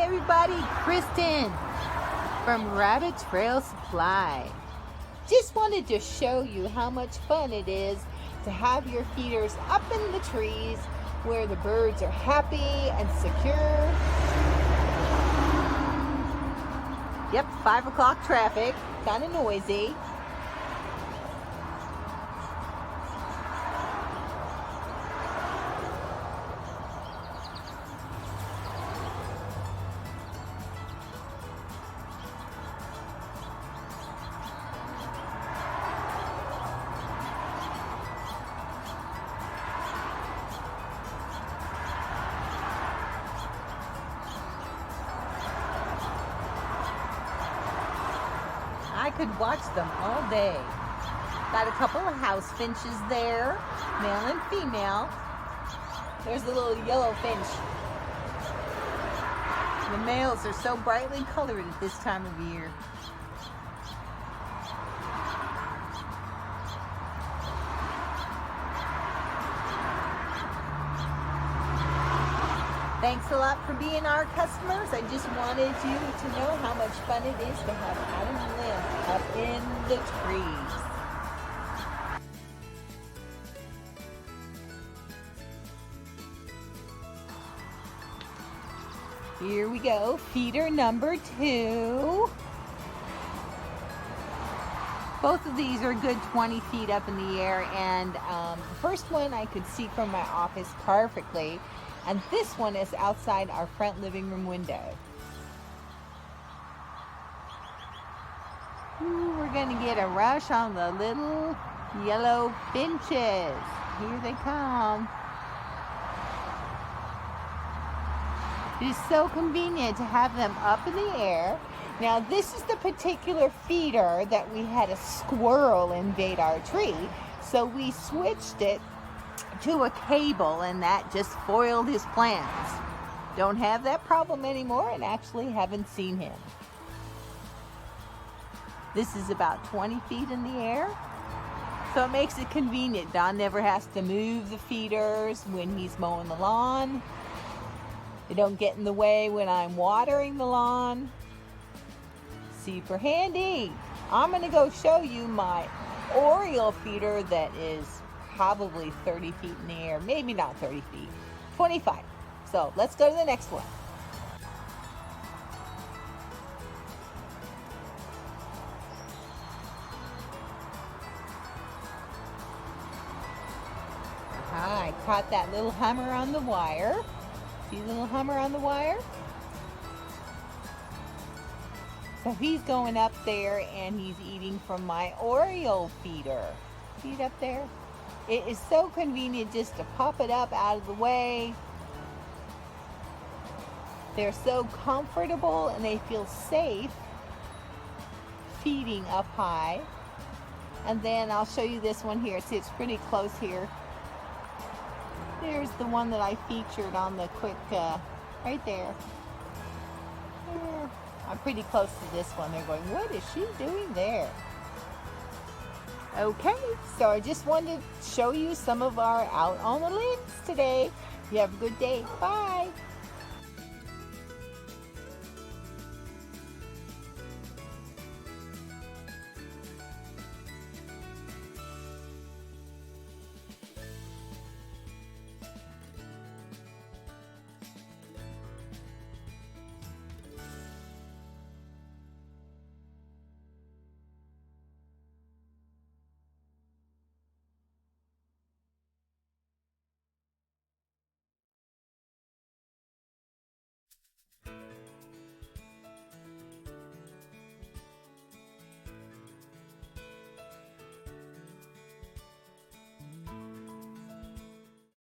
Hi everybody, Kristen from RabbitrailSupply. Just wanted to show you how much fun it is to have your feeders up in the trees where the birds are happy and secure. Yep, 5 o'clock traffic, kind of noisy. I could watch them all day. Got a couple of house finches there, male and female. There's a little yellow finch. The males are so brightly colored at this time of year. Thanks a lot for being our customers. I just wanted you to know how much fun it is to have Adam live up in the trees. Here we go, feeder number 2. Both of these are a good 20 feet up in the air, and the first one I could see from my office perfectly. And this one is outside our front living room window. Ooh, we're going to get a rush on the little yellow finches. Here they come. It is so convenient to have them up in the air. Now, this is the particular feeder that we had a squirrel invade our tree, so we switched it to a cable, and that just foiled his plans. Don't have that problem anymore, and actually haven't seen him. This is about 20 feet in the air, so it makes it convenient. Don never has to move the feeders when he's mowing the lawn. They don't get in the way when I'm watering the lawn. Super handy. I'm going to go show you my Oriole feeder that is probably 30 feet in the air, maybe not 30 feet, 25. So let's go to the next one. I caught that little hummer on the wire. See the little hummer on the wire? So he's going up there and he's eating from my Oriole feeder. See it up there? It is so convenient just to pop it up out of the way. They're so comfortable and they feel safe feeding up high. And then I'll show you this one here. See, it's pretty close here. There's the one that I featured on the quick, right there. I'm pretty close to this one. They're going, what is she doing there? Okay, so I just wanted to show you some of our out on the limbs today. You have a good day. Bye.